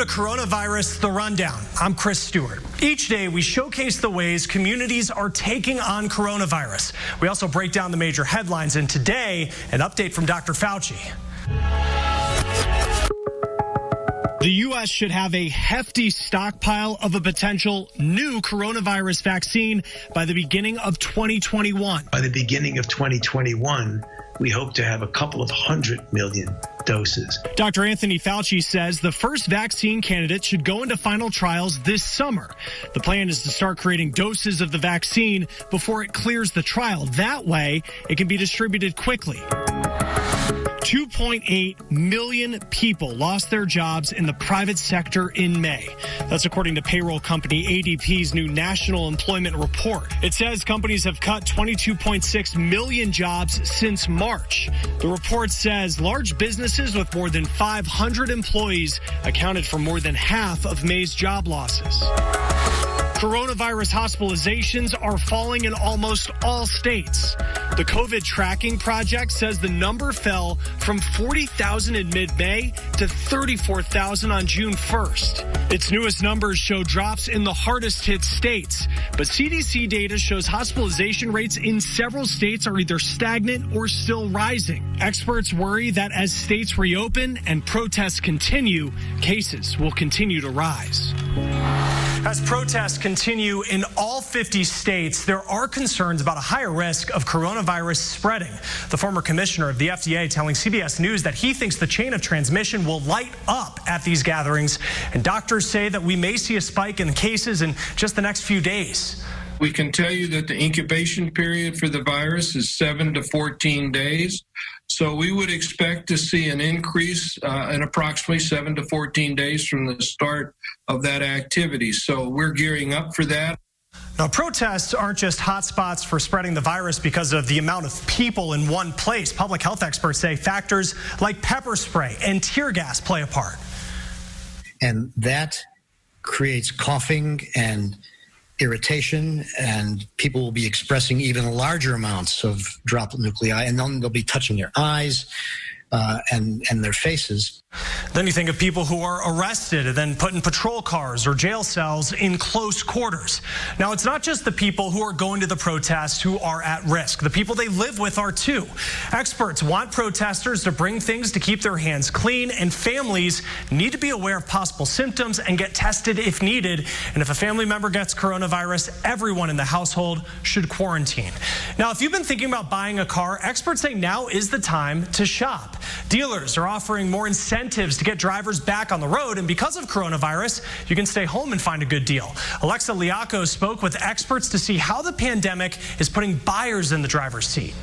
Coronavirus The Rundown. I'm Chris Stewart. Each day we showcase the ways communities are taking on coronavirus. We also break down the major headlines, and today, an update from Dr. Fauci. The U.S. should have a hefty stockpile of a potential new coronavirus vaccine by the beginning of 2021. By the beginning of 2021, we hope to have a couple of 100 million doses. Dr. Anthony Fauci says the first vaccine candidate should go into final trials this summer. The plan is to start creating doses of the vaccine before it clears the trial. That way, it can be distributed quickly. 2.8 million people lost their jobs in the private sector in May. That's according to payroll company ADP's new national employment report. It says companies have cut 22.6 million jobs since March. The report says large businesses with more than 500 employees accounted for more than half of May's job losses. Coronavirus hospitalizations are falling in almost all states. The COVID tracking project says the number fell from 40,000 in mid-May to 34,000 on June 1st. Its newest numbers show drops in the hardest hit states, but CDC data shows hospitalization rates in several states are either stagnant or still rising. Experts worry that as states reopen and protests continue, cases will continue to rise. As protests continue in all 50 states, there are concerns about a higher risk of coronavirus spreading. The former commissioner of the FDA telling CBS News that he thinks the chain of transmission will light up at these gatherings, and doctors say that we may see a spike in cases in just the next few days. We can tell you that the incubation period for the virus is 7 to 14 days. So we would expect to see an increase in approximately 7 to 14 days from the start of that activity. So we're gearing up for that. Now, protests aren't just hotspots for spreading the virus because of the amount of people in one place. Public health experts say factors like pepper spray and tear gas play a part. And that creates coughing and irritation, and people will be expressing even larger amounts of droplet nuclei, and then they'll be touching their eyes and their faces. Then you think of people who are arrested and then put in patrol cars or jail cells in close quarters. Now, it's not just the people who are going to the protests who are at risk. The people they live with are too. Experts want protesters to bring things to keep their hands clean, and families need to be aware of possible symptoms and get tested if needed. And if a family member gets coronavirus, everyone in the household should quarantine. Now, if you've been thinking about buying a car, experts say now is the time to shop. Dealers are offering more incentives to get drivers back on the road, and because of coronavirus, you can stay home and find a good deal. Alexa Liaco spoke with experts to see how the pandemic is putting buyers in the driver's seat.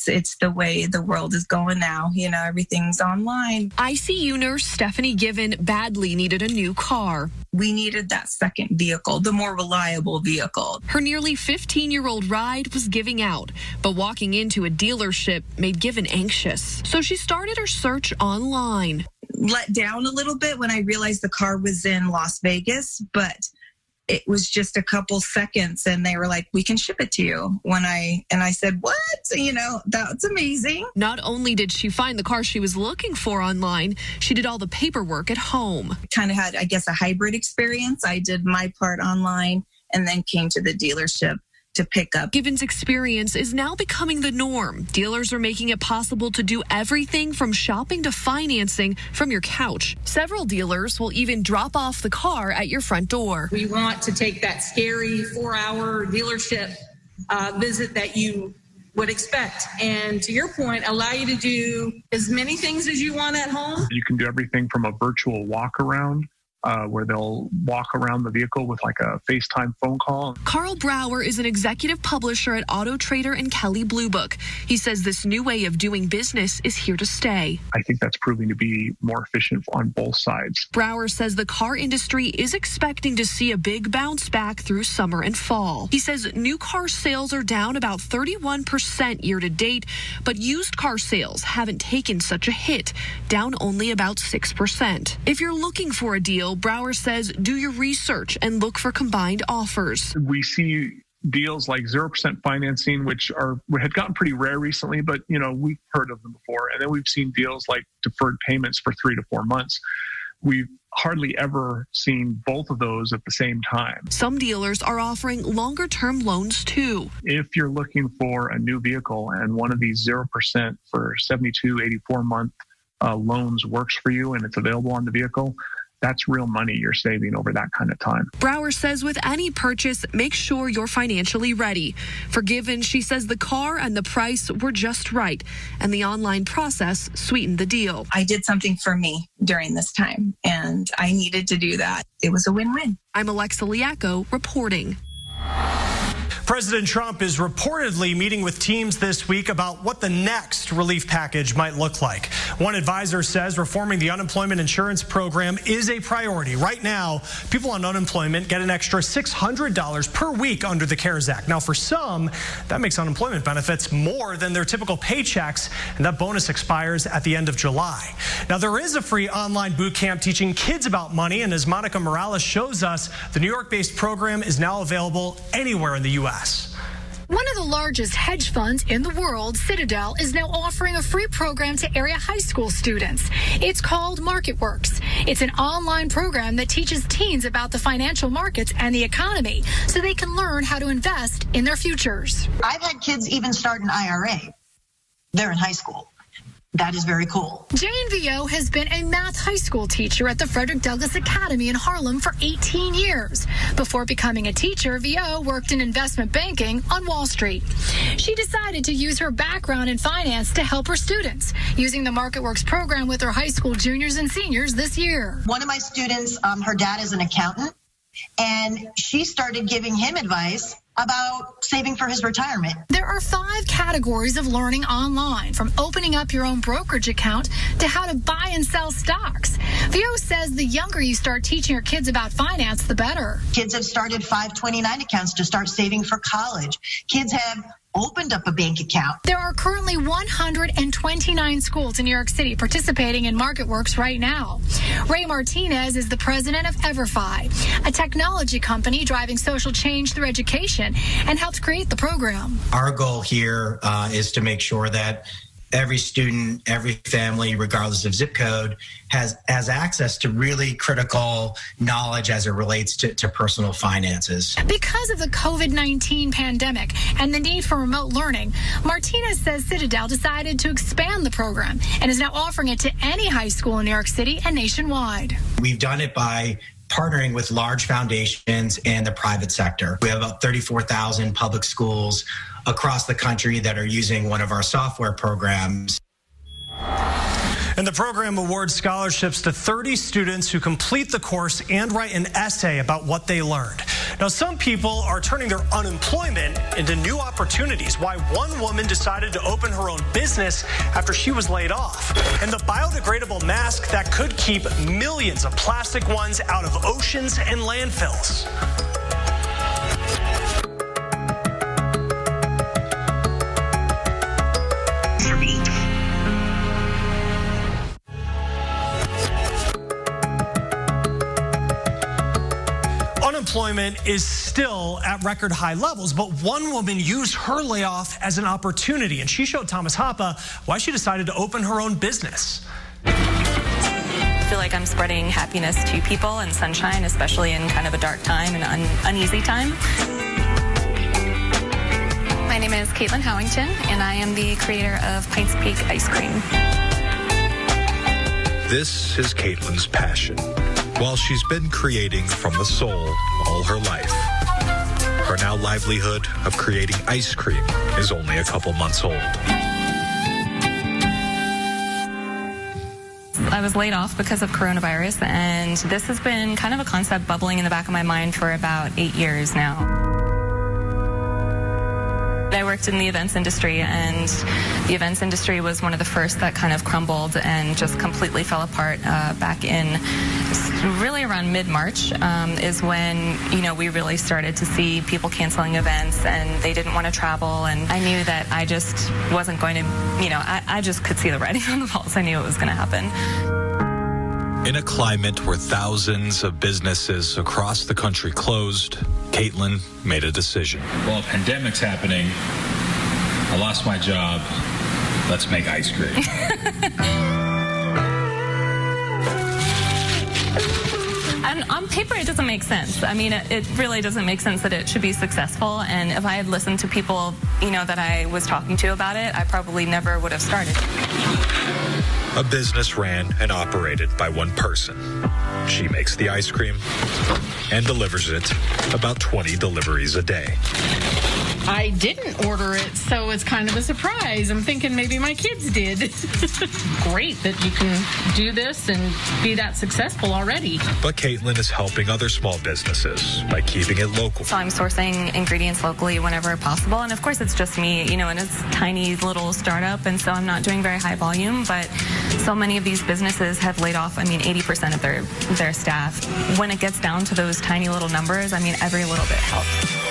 It's the way the world is going now. You know, everything's online. ICU nurse Stephanie Given badly needed a new car. We needed that second vehicle, the more reliable vehicle. Her nearly 15-year-old ride was giving out, but walking into a dealership made Given anxious. So she started her search online. Let down a little bit when I realized the car was in Las Vegas, but it was just a couple seconds and they were like, we can ship it to you. I said, what? You know, that's amazing. Not only did she find the car she was looking for online, she did all the paperwork at home. Kind of had, I guess, a hybrid experience. I did my part online and then came to the dealership to pick up. Given's experience is now becoming the norm. Dealers are making it possible to do everything from shopping to financing from your couch. Several dealers will even drop off the car at your front door. We want to take that scary 4-hour dealership visit that you would expect. And to your point, allow you to do as many things as you want at home. You can do everything from a virtual walk around where they'll walk around the vehicle with like a FaceTime phone call. Carl Brower is an executive publisher at Auto Trader and Kelley Blue Book. He says this new way of doing business is here to stay. I think that's proving to be more efficient on both sides. Brower says the car industry is expecting to see a big bounce back through summer and fall. He says new car sales are down about 31% year to date, but used car sales haven't taken such a hit, down only about 6%. If you're looking for a deal, Brower says do your research and look for combined offers. We see deals like 0% financing, which had gotten pretty rare recently, but we've heard of them before. And then we've seen deals like deferred payments for 3 to 4 months. We've hardly ever seen both of those at the same time. Some dealers are offering longer-term loans too. If you're looking for a new vehicle and one of these 0% for 72, 84-month loans works for you and it's available on the vehicle, that's real money you're saving over that kind of time. Brower says with any purchase, make sure you're financially ready. For Given, she says the car and the price were just right, and the online process sweetened the deal. I did something for me during this time, and I needed to do that. It was a win-win. I'm Alexa Liacco reporting. President Trump is reportedly meeting with teams this week about what the next relief package might look like. One advisor says reforming the unemployment insurance program is a priority. Right now, people on unemployment get an extra $600 per week under the CARES Act. Now, for some, that makes unemployment benefits more than their typical paychecks, and that bonus expires at the end of July. Now, there is a free online boot camp teaching kids about money, and as Monica Morales shows us, the New York-based program is now available anywhere in the U.S. One of the largest hedge funds in the world, Citadel, is now offering a free program to area high school students. It's called MarketWorks. It's an online program that teaches teens about the financial markets and the economy so they can learn how to invest in their futures. I've had kids even start an IRA. They're in high school. That is very cool. Jane Vio has been a math high school teacher at the Frederick Douglass Academy in Harlem for 18 years. Before becoming a teacher, Vio worked in investment banking on Wall Street. She decided to use her background in finance to help her students, using the MarketWorks program with her high school juniors and seniors this year. One of my students, her dad is an accountant, and she started giving him advice about saving for his retirement. There are 5 categories of learning online, from opening up your own brokerage account to how to buy and sell stocks. Vio says the younger you start teaching your kids about finance, the better. Kids have started 529 accounts to start saving for college. Kids have opened up a bank account. There are currently 129 schools in New York City participating in MarketWorks right now. Ray Martinez is the president of EverFi, a technology company driving social change through education, and helps create the program. Our goal here is to make sure that every student, every family, regardless of zip code, has access to really critical knowledge as it relates to personal finances. Because of the COVID-19 pandemic and the need for remote learning, Martinez says Citadel decided to expand the program and is now offering it to any high school in New York City and nationwide. We've done it by partnering with large foundations and the private sector. We have about 34,000 public schools across the country that are using one of our software programs. And the program awards scholarships to 30 students who complete the course and write an essay about what they learned. Now, some people are turning their unemployment into new opportunities. Why one woman decided to open her own business after she was laid off. And the biodegradable mask that could keep millions of plastic ones out of oceans and landfills. Unemployment is still at record high levels, but one woman used her layoff as an opportunity, and she showed Thomas Hoppa why she decided to open her own business. I feel like I'm spreading happiness to people and sunshine, especially in kind of a dark time and uneasy time. My name is Caitlin Howington, and I am the creator of Pints Peak Ice Cream. This is Caitlin's passion. While she's been creating from the soul all her life, her now livelihood of creating ice cream is only a couple months old. I was laid off because of coronavirus, and this has been kind of a concept bubbling in the back of my mind for about 8 years now. I worked in the events industry, and the events industry was one of the first that kind of crumbled and just completely fell apart back in really around mid-March is when, we really started to see people canceling events, and they didn't want to travel, and I knew that I just wasn't going to, I just could see the writing on the walls. I knew it was going to happen. In a climate where thousands of businesses across the country closed, Caitlin made a decision. Well, a pandemic's happening. I lost my job. Let's make ice cream. And on paper, it doesn't make sense. I mean, it really doesn't make sense that it should be successful. And if I had listened to people, that I was talking to about it, I probably never would have started. A business ran and operated by one person. She makes the ice cream and delivers it, about 20 deliveries a day. I didn't order it, so it's kind of a surprise. I'm thinking maybe my kids did. Great that you can do this and be that successful already. But Caitlin is helping other small businesses by keeping it local. So I'm sourcing ingredients locally whenever possible. And of course, it's just me, and it's a tiny little startup. And so I'm not doing very high volume. But so many of these businesses have laid off, 80% of their staff. When it gets down to those tiny little numbers, every little bit helps.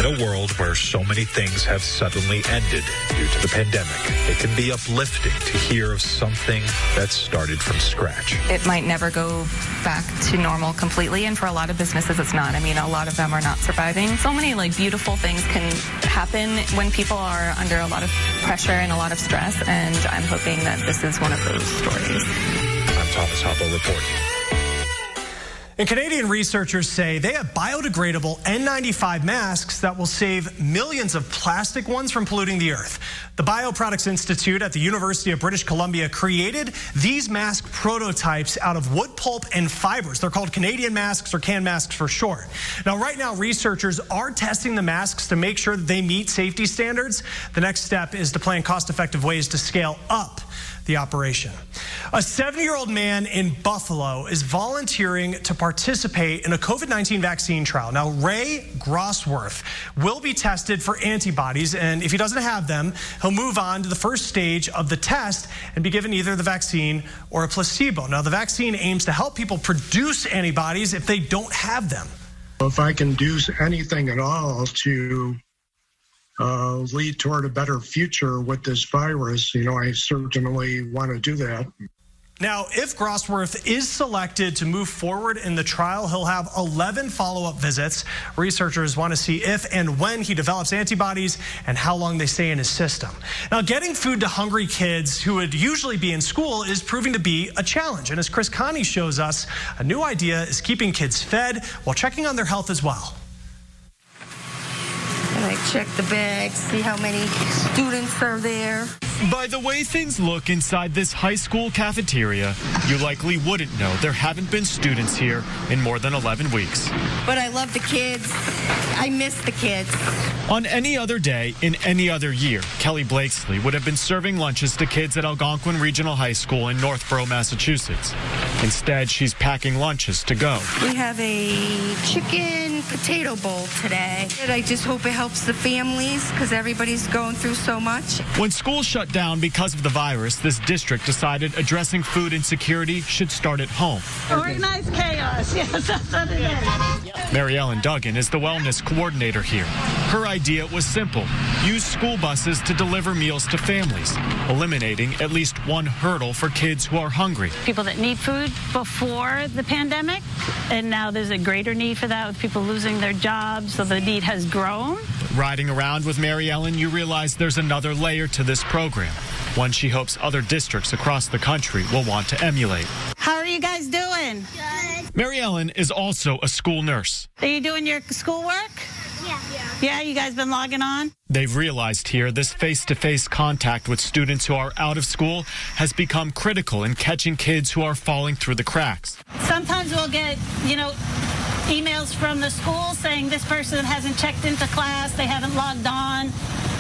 In a world where so many things have suddenly ended due to the pandemic, it can be uplifting to hear of something that started from scratch. It might never go back to normal completely, and for a lot of businesses it's not. A lot of them are not surviving. So many beautiful things can happen when people are under a lot of pressure and a lot of stress, and I'm hoping that this is one of those stories. I'm Thomas Hoppo reporting. And Canadian researchers say they have biodegradable N95 masks that will save millions of plastic ones from polluting the earth. The Bioproducts Institute at the University of British Columbia created these mask prototypes out of wood pulp and fibers. They're called Canadian masks, or can masks for short. Now, right now, researchers are testing the masks to make sure that they meet safety standards. The next step is to plan cost-effective ways to scale up the operation. A 70-year-old man in Buffalo is volunteering to participate in a COVID-19 vaccine trial. Now, Ray Grossworth will be tested for antibodies, and if he doesn't have them, he'll move on to the first stage of the test and be given either the vaccine or a placebo. Now, the vaccine aims to help people produce antibodies if they don't have them. If I can do anything at all to lead toward a better future with this virus, I certainly want to do that. Now, if Grossworth is selected to move forward in the trial, he'll have 11 follow-up visits. Researchers want to see if and when he develops antibodies and how long they stay in his system. Now, getting food to hungry kids who would usually be in school is proving to be a challenge. And as Chris Connie shows us, a new idea is keeping kids fed while checking on their health as well. And I check the bags, see how many students are there. By the way things look inside this high school cafeteria, you likely wouldn't know there haven't been students here in more than 11 weeks. But I love the kids. I miss the kids. On any other day, in any other year, Kelly Blakesley would have been serving lunches to kids at Algonquin Regional High School in Northborough, Massachusetts. Instead, she's packing lunches to go. We have a chicken potato bowl today. And I just hope it helps the families because everybody's going through so much. When school shut down because of the virus, this district decided addressing food insecurity should start at home. Organized chaos, yes, that's what it is. Mary Ellen Duggan is the wellness coordinator here. Her idea was simple: use school buses to deliver meals to families, eliminating at least one hurdle for kids who are hungry. People that need food before the pandemic, and now there's a greater need for that with people losing their jobs, so the need has grown. Riding around with Mary Ellen, you realize there's another layer to this program, one she hopes other districts across the country will want to emulate. How are you guys doing? Good. Mary Ellen is also a school nurse. Are you doing your schoolwork? Yeah, you guys been logging on? They've realized here this face-to-face contact with students who are out of school has become critical in catching kids who are falling through the cracks. Sometimes we'll get, emails from the school saying this person hasn't checked into class, they haven't logged on.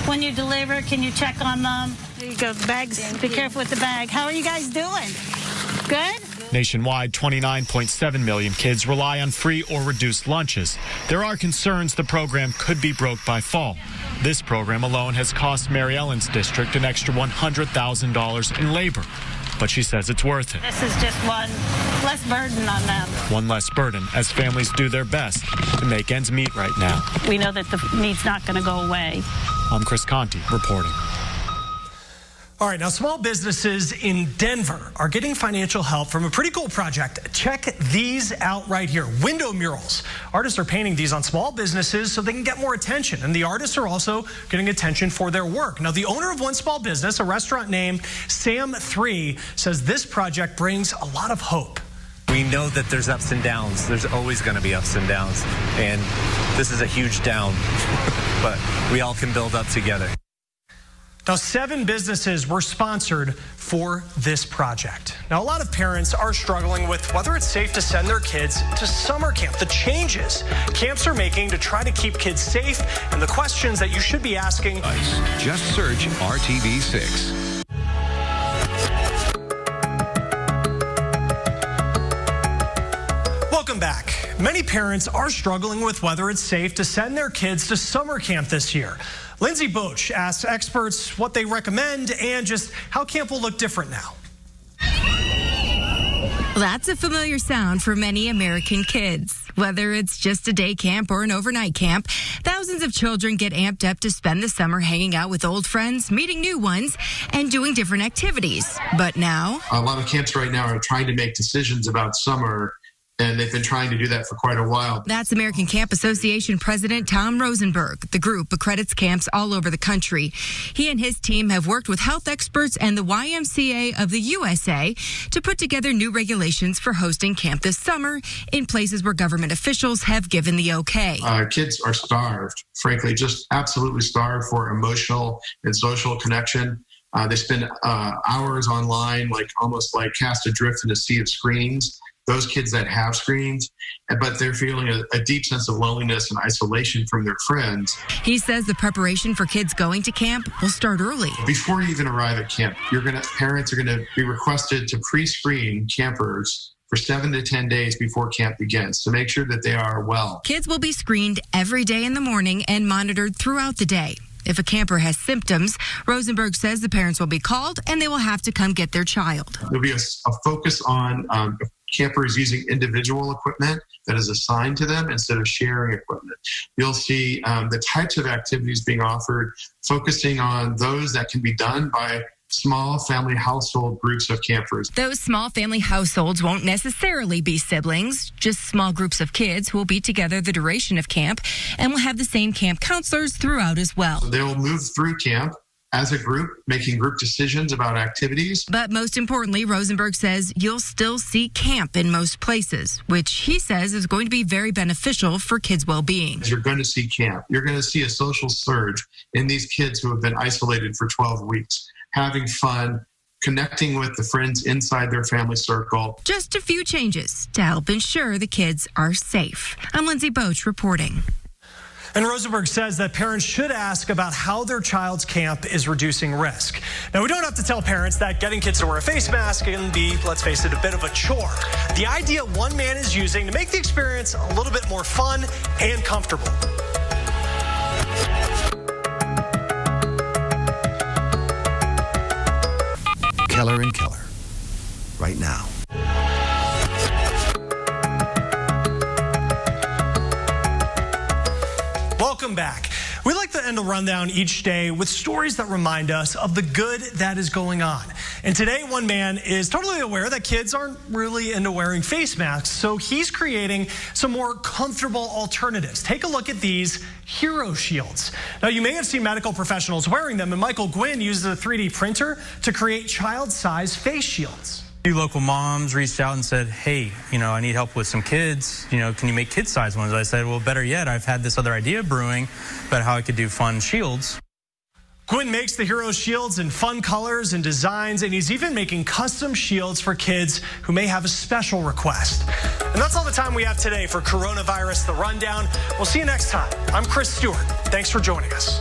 When you deliver, can you check on them? There you go, the bags. Be careful with the bag. How are you guys doing? Good? Nationwide, 29.7 million kids rely on free or reduced lunches. There are concerns the program could be broke by fall. This program alone has cost Mary Ellen's district an extra $100,000 in labor. But she says it's worth it. This is just one less burden on them. One less burden as families do their best to make ends meet right now. We know that the need's not going to go away. I'm Chris Conti reporting. All right, now small businesses in Denver are getting financial help from a pretty cool project. Check these out right here. Window murals. Artists are painting these on small businesses so they can get more attention. And the artists are also getting attention for their work. Now, the owner of one small business, a restaurant named Sam 3, says this project brings a lot of hope. We know that there's ups and downs. There's always going to be ups and downs. And this is a huge down, but we all can build up together. Now, 7 businesses were sponsored for this project. Now, a lot of parents are struggling with whether it's safe to send their kids to summer camp, the changes camps are making to try to keep kids safe, and the questions that you should be asking. Just search RTV6. Welcome back. Many parents are struggling with whether it's safe to send their kids to summer camp this year. Lindsay Boach asks experts what they recommend and just how camp will look different now. That's a familiar sound for many American kids. Whether it's just a day camp or an overnight camp, thousands of children get amped up to spend the summer hanging out with old friends, meeting new ones, and doing different activities. But now, a lot of camps right now are trying to make decisions about summer, and they've been trying to do that for quite a while. That's American Camp Association President Tom Rosenberg. The group accredits camps all over the country. He and his team have worked with health experts and the YMCA of the USA to put together new regulations for hosting camp this summer in places where government officials have given the okay. Kids are starved, frankly, just absolutely starved for emotional and social connection. They spend hours online, almost like cast adrift in a sea of screens. Those kids that have screens, but they're feeling a deep sense of loneliness and isolation from their friends. He says the preparation for kids going to camp will start early. Before you even arrive at camp, parents are going to be requested to pre-screen campers for 7 to 10 days before camp begins to make sure that they are well. Kids will be screened every day in the morning and monitored throughout the day. If a camper has symptoms, Rosenberg says the parents will be called and they will have to come get their child. There'll be a focus on campers using individual equipment that is assigned to them instead of sharing equipment. You'll see the types of activities being offered, focusing on those that can be done by small family household groups of campers. Those small family households won't necessarily be siblings, just small groups of kids who will be together the duration of camp and will have the same camp counselors throughout as well. They'll move through camp as a group, making group decisions about activities. But most importantly, Rosenberg says you'll still see camp in most places, which he says is going to be very beneficial for kids' well-being. You're going to see camp. You're going to see a social surge in these kids who have been isolated for 12 weeks. Having fun, connecting with the friends inside their family circle. Just a few changes to help ensure the kids are safe. I'm Lindsay Boach reporting. And Rosenberg says that parents should ask about how their child's camp is reducing risk. Now, we don't have to tell parents that getting kids to wear a face mask can be, let's face it, a bit of a chore. The idea one man is using to make the experience a little bit more fun and comfortable. Keller and Keller, right now. Welcome back. We like to end a rundown each day with stories that remind us of the good that is going on. And today, one man is totally aware that kids aren't really into wearing face masks, so he's creating some more comfortable alternatives. Take a look at these hero shields. Now, you may have seen medical professionals wearing them, and Michael Gwynn uses a 3D printer to create child-sized face shields. Few local moms reached out and said, hey, I need help with some kids. Can you make kid-sized ones? I said, well, better yet, I've had this other idea brewing about how I could do fun shields. Gwynn makes the hero shields in fun colors and designs, and he's even making custom shields for kids who may have a special request. And that's all the time we have today for Coronavirus The Rundown. We'll see you next time. I'm Chris Stewart. Thanks for joining us.